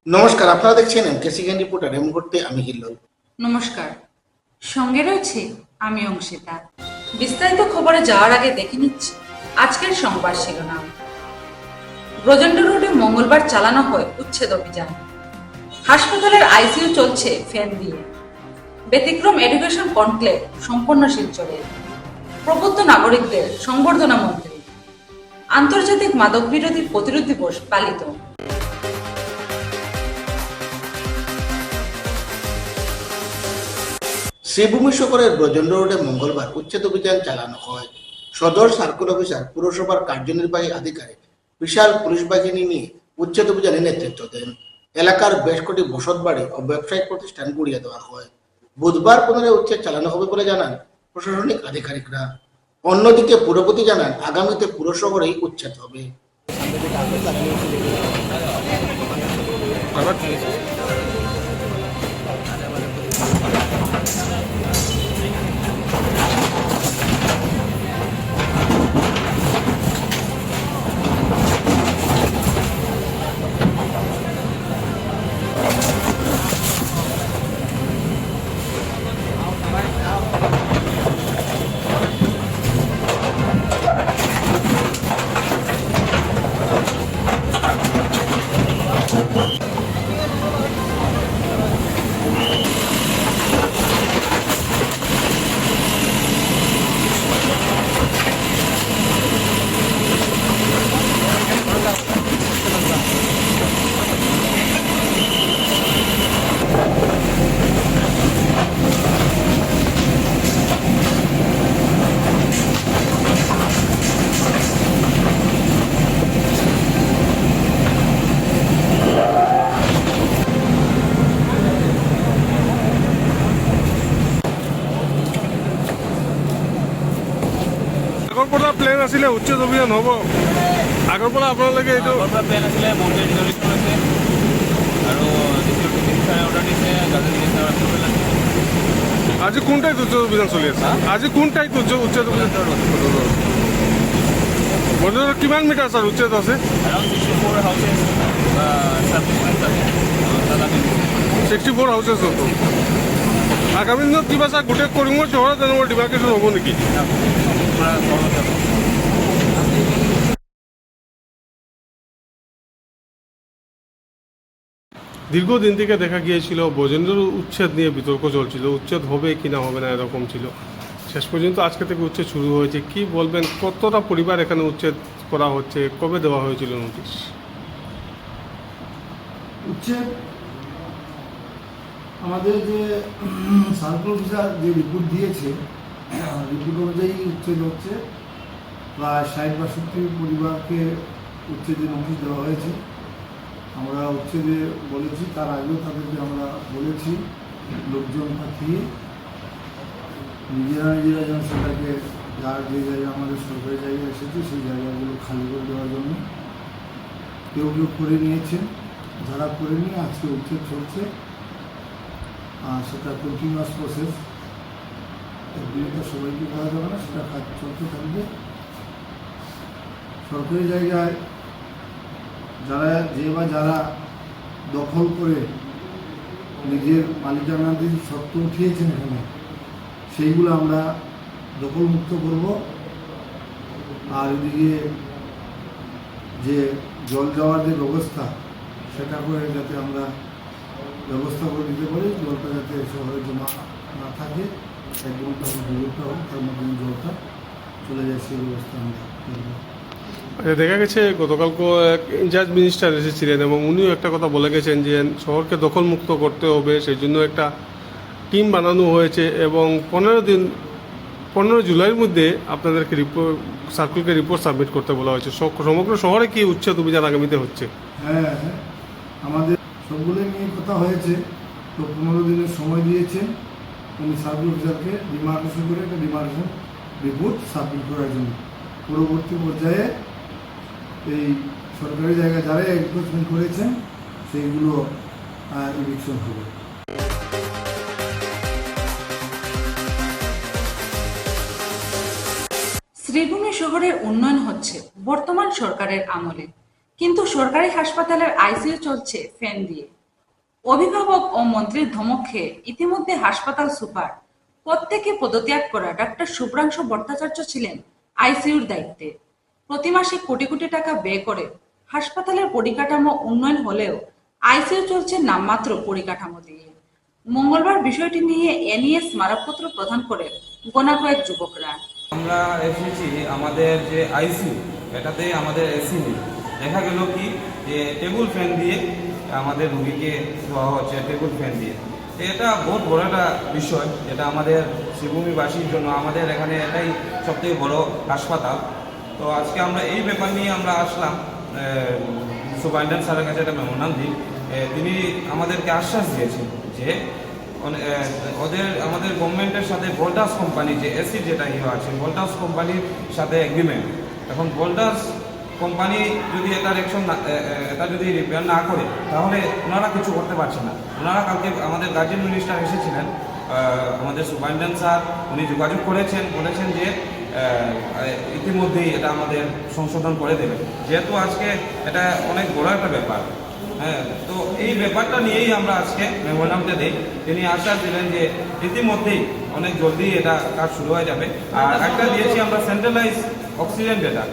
নমস্কার, আপনারা দেখছেন এমকেসি ক্যান রিপোর্টার। এই মুহূর্তে আমি হিল্লোল। নমস্কার, সঙ্গে রয়েছে আমি অংশিতা। বিস্তারিত খবরে যাওয়ার আগে দেখে নিচ্ছি আজকের সংবাদ শিরোনাম। ব্রজেন্দ্র রোডে মঙ্গলবার চালানো হয় উচ্ছেদ অভিযান। হাসপাতালের আইসিইউ চলছে ফ্যান দিয়ে। ব্যতিক্রম এডুকেশন কনক্লেভ সম্পূর্ণ শিলচরে। প্রবুদ্ধ নাগরিকদের সংবর্ধনা মন্ত্রী। আন্তর্জাতিক মাদক বিরোধী প্রতিরোধ দিবস পালিত। শ্রীভূমি শহরের ব্রজেন্দ্র রোডে মঙ্গলবার উচ্ছেদ অভিযান চালানো হয়। সদর সার্কেল অফিসার, পুরসভার কার্যনির্বাহী আধিকারিক বিশাল পুলিশ বাহিনী নিয়ে উচ্ছেদ অভিযানে নেতৃত্ব দেন। এলাকার বেশ কটি বসতবাড়ি ও ব্যবসায়িক প্রতিষ্ঠান গুড়িয়ে দেওয়া হয়। বুধবার পুনরায় উচ্ছেদ চালানো হবে বলে জানান প্রশাসনিক আধিকারিকরা। অন্যদিকে পুরপতি জানান আগামীতে পুরো শহরেই উচ্ছেদ হবে। আগৰ পৰা প্লেন আছিলে উচ্ছেদ অভিযান হ'ব। আগৰ পৰা আপোনালোকে এইটো প্লেন আছিলে মন্দিৰ ৰিজলিউশ্যন আছে আৰু ছাৰে অৰ্ডাৰ দিছে আজি কোন ঠাইত উচ্ছেদ অভিযান চলি আছে? আজি কোন ঠাইত উচ্ছেদ অভিযান? বৰ্তমান কিমান মিটাৰ ছাৰ উচ্ছেদ আছে? এৰাউণ্ড 64 হাউচেছ ছাবডিভিজনছ আছে তাত আমি 64 হাউচেছ হ'ব। আগামী দিনত কিবা ছাৰ গোটেই কৰিমৰ চহৰত তেনেকুৱা ডিমাৰ্কেশ্যন হ'ব নেকি? পুৰা চহৰতে হ'ব। দীর্ঘদিন থেকে দেখা গিয়েছিল ব্রজেন্দ্র উচ্ছেদ নিয়ে বিতর্ক চলছিল, উচ্ছেদ হবে কি না হবে না এরকম ছিল। শেষ পর্যন্ত আজকে থেকে উচ্ছেদ শুরু হয়েছে। কি বলবেন, কতটা পরিবার এখানে উচ্ছেদ করা হচ্ছে, কবে দেওয়া হয়েছিল নোটিশ? উচ্ছেদ আমাদের যে সার্কেল অফিসার যে রিপোর্ট দিয়েছে, রিপোর্ট অনুযায়ী উচ্ছেদ হচ্ছে। প্রায় 60-62 পরিবারকে উচ্ছেদের নোটিশ দেওয়া হয়েছে। আমরা উচ্ছেদে বলেছি, তার আগেও তাদেরকে আমরা বলেছি লোকজন পাঠিয়ে নিজেরা যেন সেটাকে যার যে জায়গা আমাদের সরকারি জায়গা এসেছে সেই জায়গাগুলো খালি করে দেওয়ার জন্য। কেউ কেউ করে নিয়েছেন, যারা করে নিয়ে আজকে উচ্ছেদ চলছে। আর সেটা কন্টিনিউয়াস প্রসেস, একদিনে সবাইকে করা যাবে না, সেটা কাজ চলতে থাকবে। সরকারি জায়গায় যারা দখল করে নিজের মালিকানাধীন সত্ত্ব উঠিয়েছেন এখানে, সেইগুলো আমরা দখলমুক্ত করব। আর এদিকে যে জল যাওয়ার যে ব্যবস্থা, সেটা করে যাতে আমরা ব্যবস্থা করে দিতে পারি, জলটা যাতে শহরে জমা না থাকে, 1 ঘন্টা হোক 2 ঘন্টা হোক, তার মধ্যে জলটা চলে যায়, সেই ব্যবস্থা আমরা করব। দেখা গেছে গতকালকে এক ইনচার্জ মিনিস্টার এসেছিলেন এবং উনিও একটা কথা বলে গেছেন যে শহরকে দখলমুক্ত করতে হবে, সেই জন্য একটা টিম বানানো হয়েছে এবং 15 জুলাইয়ের মধ্যে আপনাদেরকে সার্কেলকে রিপোর্ট সাবমিট করতে বলা হয়েছে। সমগ্র শহরে কি উচ্ছেদ অভিযান আগামীতে হচ্ছে? হ্যাঁ, আমাদের সবগুলো নিয়ে কথা হয়েছে। তো 15 দিনের সময় দিয়েছেন উনি সার্কেল অফিসারকে ডিমার্কেশন করে একটা ডিমার্কেশন রিপোর্ট সাবমিট করার জন্য। পরবর্তী পর্যায়ে এই সরকারি জায়গায় যারা এনক্রোচমেন্ট করেছেন সেইগুলো ইভিকশন হবে। শ্রীভূমি শহরের উন্নয়ন হচ্ছে বর্তমান সরকারের আমলে, কিন্তু সরকারি হাসপাতালের আইসিইউ চলছে ফ্যান দিয়ে। অভিভাবক ও মন্ত্রীর ধমক খেয়ে ইতিমধ্যে হাসপাতাল সুপার পদ থেকে পদত্যাগ করা ডাক্তার শুভ্রাংশু ভট্টাচার্য ছিলেন আইসিইউর দায়িত্বে। প্রতি মাসে কোটি কোটি টাকা ব্যয় করে হাসপাতালের পরিকাঠামো উন্নয়ন হলেও আইসিইউ চলছে নামমাত্র পরিকাঠামো দিয়ে। মঙ্গলবার বিষয়টি নিয়ে এনইএ স্মারকপত্র প্রদান করে গোনা কয়েক যুবকরা। আমরা এসেছি আমাদের যে আইসিইউ এটাতে আমাদের এসি নেই। দেখা গেল কি যে টেবিল ফ্যান দিয়ে আমাদের রুগীকে দেওয়া হচ্ছে, টেবিল ফ্যান দিয়ে। এটা বহুত বড় একটা বিষয়, এটা আমাদের শ্রীভূমিবাসীর জন্য আমাদের এখানে এটাই সবথেকে বড় হাসপাতাল। তো আজকে আমরা এই ব্যাপার নিয়ে আমরা আসলাম সুপারিনটেন্ডেন্ট স্যারের কাছে একটা মেমোরান্ডাম দিই। তিনি আমাদেরকে আশ্বাস দিয়েছেন যে আমাদের গভর্নমেন্টের সাথে ভোল্টাস কোম্পানি যে এসি যেটা আছে ভোল্টাস কোম্পানির সাথে এগ্রিমেন্ট। এখন ভোল্টাস কোম্পানি যদি এটা যদি রিপেয়ার না করে তাহলে ওনারা কিছু করতে পারছে না। ওনারা কালকে আমাদের গার্জিয়ান মিনিস্টার এসেছিলেন, আমাদের সুপারিনটেন্ডেন্ট স্যার উনি যোগাযোগ বলেছেন যে ইতিমধ্যেই এটা আমাদের সংশোধন করে দেবে, যেহেতু আজকে এটা অনেক বড় একটা ব্যাপার। হ্যাঁ, তো এই ব্যাপারটা নিয়েই আমরা আজকে মেমোরান্ডামটা দিই। তিনি আশ্বাস দিলেন যে ইতিমধ্যেই অনেক জলদি এটা কাজ শুরু হয়ে যাবে। আর একটা দিয়েছি আমরা সেন্ট্রালাইজ অক্সিজেন, যেটা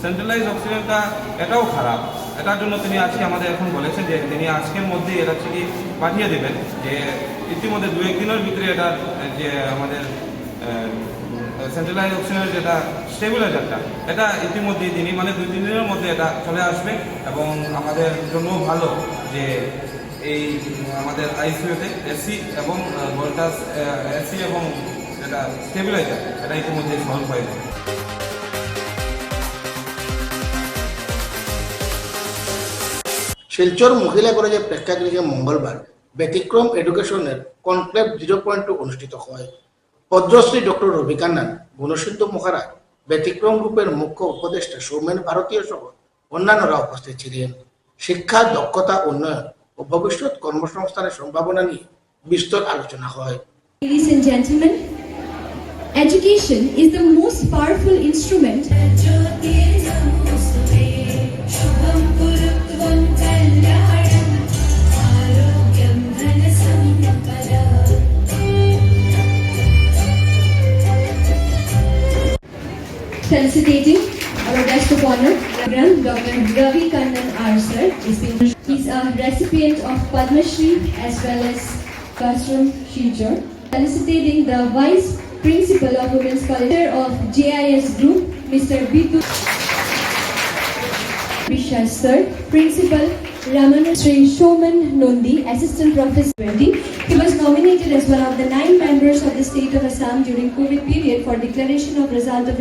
সেন্ট্রালাইজ অক্সিজেনটা এটাও খারাপ। এটার জন্য তিনি আজকে আমাদের এখন বলেছেন যে তিনি আজকের মধ্যেই এটা থেকে পাঠিয়ে দেবেন, যে ইতিমধ্যে 2-1 দিনের ভিতরে এটা যে আমাদের সেন্ট্রালাইজ অক্সিজেনের যেটা স্টেবিলাইজারটা এটা ইতিমধ্যেই তিনি 2-3 দিনের মধ্যে এটা চলে আসবে। এবং আমাদের জন্য ভালো যে এই আমাদের আইসিইউতে এসি এবং ভোল্টাস এসি এবং যেটা স্টেবিলাইজার এটা ইতিমধ্যেই সলভ হয়ে যাবে। শিলচর মহিলা কলেজের প্রেক্ষাগৃহে মঙ্গলবার ব্যতিক্রম এডুকেশনের কনক্লেভ 0.2 অনুষ্ঠিত হয়। পদ্মশ্রী ডক্টর রবি কান্নান, গুণসিন্ধু মহারাজ, ব্যতিক্রম গ্রুপের মুখ্য উপদেষ্টা সৌমেন ভারতীয় সহ অন্যান্যরা উপস্থিত ছিলেন। শিক্ষা, দক্ষতা উন্নয়ন ও ভবিষ্যৎ কর্মসংস্থানের সম্ভাবনা নিয়ে বিস্তর আলোচনা হয়। Ladies and gentlemen, education is the most powerful instrument. Felicitating our guest of honor, Dr. Ravi Kannan R. Sir. He's a recipient of Padma Shri as well as Classroom Shilchar. Felicitating the Vice Principal of Women's College of JIS Group, Mr. Bitu Vishal Sir. Principal Ramana Sri Shoman Nondi, Assistant Professor 20. He was nominated as one of the 9 members of the state of Assam during COVID period for declaration of result of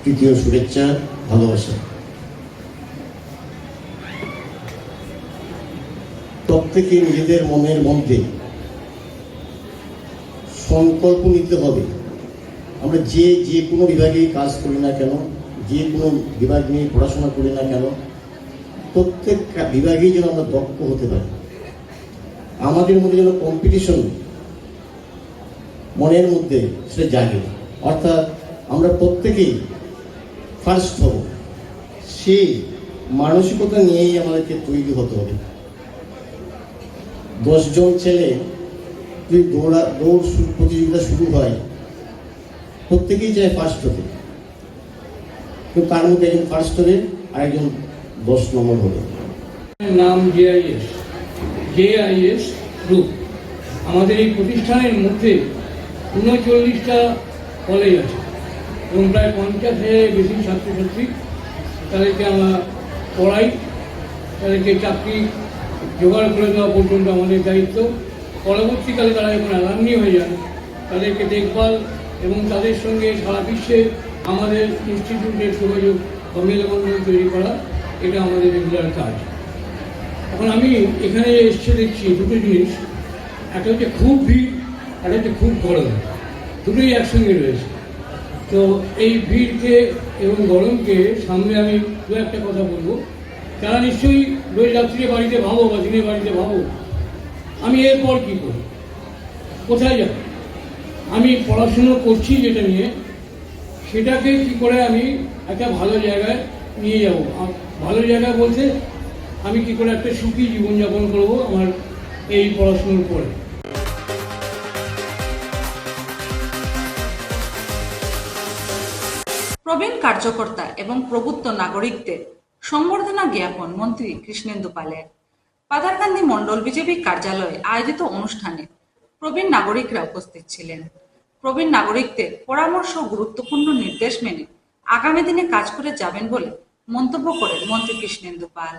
তৃতীয় শুভেচ্ছা, ভালোবাসা। প্রত্যেকে নিজেদের মনের মধ্যে সংকল্প নিতে হবে, আমরা যে কোনো বিভাগে কাজ করি না কেন, যে কোনো বিভাগ নিয়ে পড়াশোনা করি না কেন, প্রত্যেক বিভাগেই যেন আমরা দক্ষ হতে পারি। আমাদের মধ্যে যেন কম্পিটিশন মনের মধ্যে সেটা জাগে, অর্থাৎ আমরা প্রত্যেকেই ফার্স্ট হব, সেই মানসিকতা নিয়েই আমাদেরকে তৈরি হতে হবে। 10 জন ছেলে যদি দৌড় প্রতিযোগিতা শুরু হয়, প্রত্যেকেই চায় ফার্স্ট হতে, কিন্তু তার মধ্যে একজন ফার্স্ট হবে আর একজন 10 নম্বর হবে। নাম জেআইএস গ্রুপ। আমাদের এই প্রতিষ্ঠানের মধ্যে 39টা কলেজ আছে এবং প্রায় 50,000 বেশি ছাত্রছাত্রী। তাদেরকে আমরা পড়াই, তাদেরকে চাকরি জোগাড় করে দেওয়া পর্যন্ত আমাদের দায়িত্ব। পরবর্তীকালে তারা যখন অ্যালামনি হয়ে যান তাদেরকে দেখভাল এবং তাদের সঙ্গে সারা বিশ্বে আমাদের ইনস্টিটিউটের যোগাযোগ বা মেলবন্ধন তৈরি করা, এটা আমাদের রেগুলার কাজ। এখন আমি এখানে এসে দেখছি দুটো জিনিস, একটা হচ্ছে খুব ভিড়, একটা হচ্ছে খুব গরম, দুটোই একসঙ্গে রয়েছে। তো এই ভিড়কে এবং গরমকে সামনে আমি দু একটা কথা বলবো। তারা নিশ্চয়ই রোজ রাত্রিরে বাড়িতে ভাবো বা দিনের বাড়িতে ভাবো আমি এরপর কী করি, কোথায় যাব। আমি পড়াশুনো করছি যেটা নিয়ে, সেটাকে কি করে আমি একটা ভালো জায়গায় নিয়ে যাব। ভালো জায়গা বলতে আমি কি করে একটা সুখী জীবনযাপন করব আমার এই পড়াশুনোর পরে। প্রবীণ কার্যকর্তা এবং প্রবুদ্ধ নাগরিকদের সংবর্ধনা জ্ঞাপন মন্ত্রী কৃষ্ণেন্দু পালের। পাথারকান্দি মণ্ডল বিজেপি কার্যালয়ে আয়োজিত অনুষ্ঠানে প্রবীণ নাগরিকরা উপস্থিত ছিলেন। প্রবীণ নাগরিকদের পরামর্শ ও গুরুত্বপূর্ণ নির্দেশ মেনে আগামী দিনে কাজ করে যাবেন বলে মন্তব্য করেন মন্ত্রী কৃষ্ণেন্দু পাল।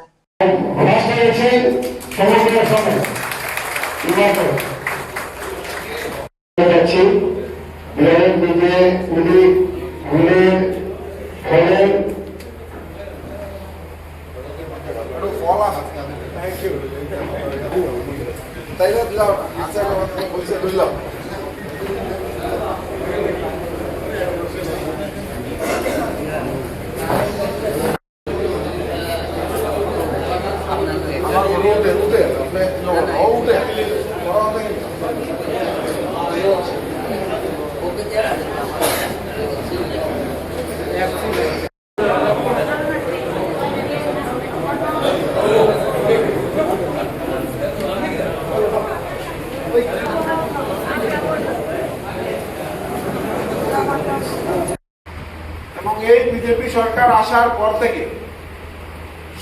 এবং এই বিজেপি সরকার আসার পর থেকে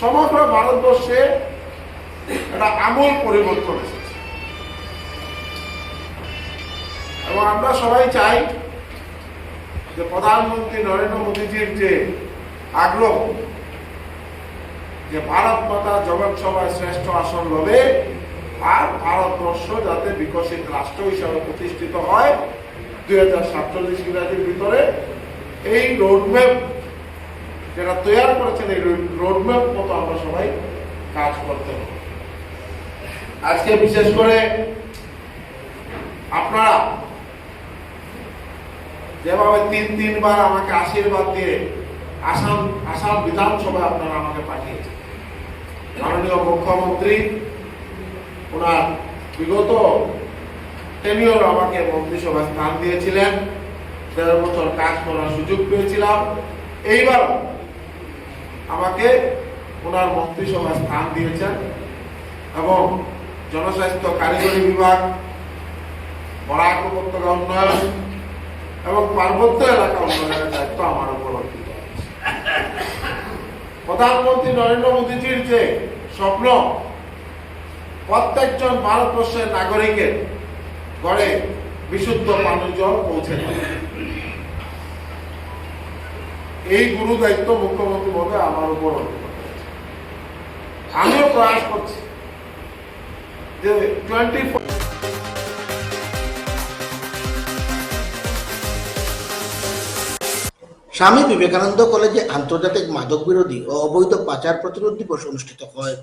সমগ্র ভারতবর্ষে একটা আমূল পরিবর্তন এসেছে এবং আমরা সবাই চাই যে প্রধানমন্ত্রী নরেন্দ্র মোদীজির যে আগ্রহ যে ভারত মাতা জগৎ সভায় শ্রেষ্ঠ আসন লবে আর ভারতবর্ষ যাতে বিকশিত রাষ্ট্র হিসাবে প্রতিষ্ঠিত হয় 2047 ইংরাজির ভিতরে, এই রোডম্যাপ যেটা তৈরি করেছেন এই রোডম্যাপ মতো আমরা সবাই কাজ করতে হবে। আজকে বিশেষ করে আপনারা যেভাবে তিনবার আমাকে আশীর্বাদ দিয়ে আসাম বিধানসভায় আপনারা আমাকে পাঠিয়েছেন, মাননীয় মুখ্যমন্ত্রী ওনার বিগত টেনিয়র আমাকে মন্ত্রিসভায় স্থান দিয়েছিলেন, ১৩ বছর কাজ করার সুযোগ পেয়েছিলাম। এইবার আমাকে ওনার মন্ত্রিসভায় স্থান দিয়েছেন এবং জনস্বাস্থ্য কারিগরি বিভাগ, বরাক উপত্যকা উন্নয়ন এবং পার্বত্য এলাকা উন্নয়নের দায়িত্ব আমার উপর অর্পিত হয়েছে। প্রধানমন্ত্রী নরেন্দ্র মোদীজির যে স্বপ্ন প্রত্যেকজন ভারতবর্ষের নাগরিকের ঘরে বিশুদ্ধ পানীয় জল পৌঁছে দেয়, এই গুরু দায়িত্ব মুখ্যমন্ত্রী মহোদয় আমার উপর অর্পিত হয়েছে। আমিও প্রয়াস করছি যে 24 স্বামী বিবেকানন্দ কলেজে আন্তর্জাতিক মাদক বিরোধী ও অবৈধ পাচার প্রতিরোধ দিবস অনুষ্ঠিত হয়।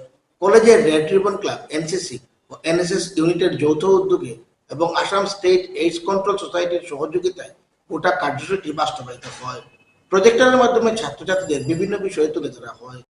কলেজের রেড রিবন ক্লাব, এনসিসি ও এনএসএস ইউনিটের যৌথ উদ্যোগে এবং আসাম স্টেট এইডস কন্ট্রোল সোসাইটির সহযোগিতায় গোটা কার্যসূচি বাস্তবায়িত হয়। প্রজেক্টরের মাধ্যমে ছাত্রছাত্রীদের বিভিন্ন বিষয় তুলে ধরা হয়।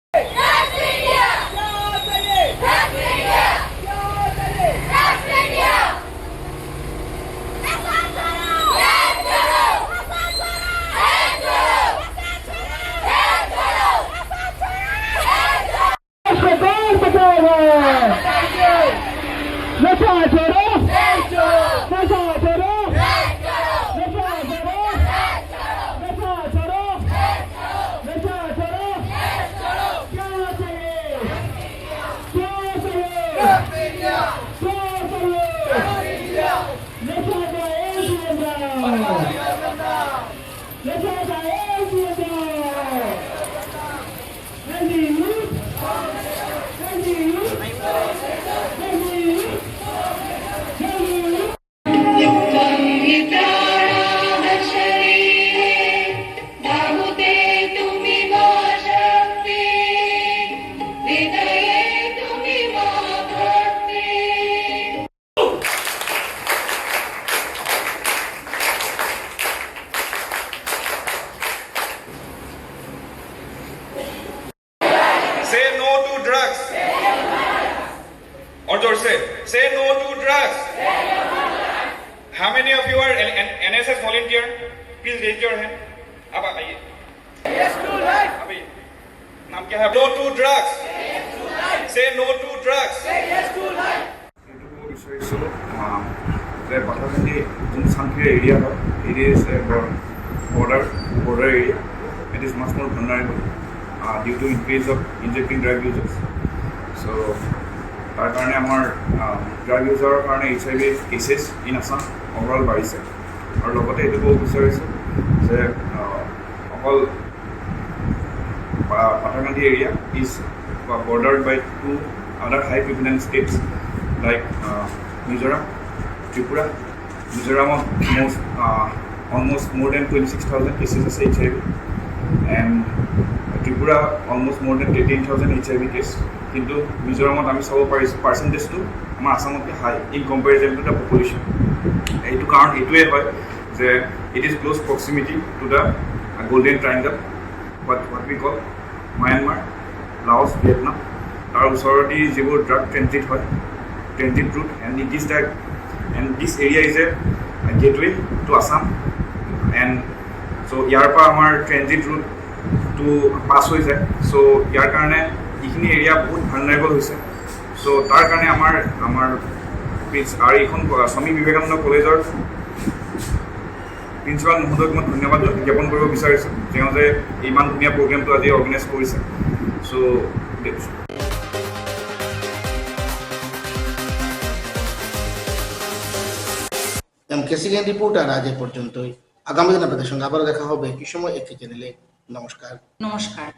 drugs. Or जोर से say no to drugs. How many of you are NSS volunteer? Please raise your hand. अब आइए. Yes to life. अभी नाम क्या है? No to drugs. Say no to drugs. Say yes to life. এইটো বিচাৰিছো যে পাথাকান্দি যোনটো চানখিৰি এৰিয়া হয় it is a border area. It is much more vulnerable due to increase of injecting drug users. So তাৰ কাৰণে আমাৰ ড্ৰাগ ইউজাৰৰ কাৰণে HIV cases in Assam overall বাঢ়িছে আৰু লগতে এইটো ক'ব বিচাৰিছোঁ যে অকল পাথাকান্দি area is bordered by 2 other high prevalent states like Mizoram, Tripura. Mizoram almost more than 26,000 cases of HIV and Tripura almost more than 18,000 HIV cases. কিন্তু মিজোৰামত আমি চাব পাৰিছোঁ পাৰ্চেণ্টেজটো আমাৰ আসামতকৈ high in comparison to the population. এইটো কাৰণ এইটোৱে হয় যে it is close proximity to the golden triangle what we call Myanmar, Laos, Vietnam. তাৰ ওচৰতে যিবোৰ ড্ৰাগ ট্ৰেনজিট হয়, transit route and it is the and this area is a gateway to Assam and so' ইয়াৰ পৰা আমাৰ transit ৰুটটো পাছ হৈ যায়। চ' ইয়াৰ কাৰণে এইখিনি এৰিয়া বহুত ভালনাৰেবল হৈছে। চ' তাৰ কাৰণে আমাৰ আৰু এইখন স্বামী বিবেকানন্দ কলেজৰ প্ৰিন্সিপাল মহোদয়ক মই ধন্যবাদ জ্ঞাপন কৰিব বিচাৰিছোঁ তেওঁ যে ইমান ধুনীয়া প্ৰগ্ৰেমটো আজি অৰ্গেনাইজ কৰিছে। চ' MKCN রিপোর্টার আজ এ পর্যন্তই। আগামী দিন আপনাদের সঙ্গে আবারও দেখা হবে একই সময় একই চ্যানেলে। নমস্কার। নমস্কার।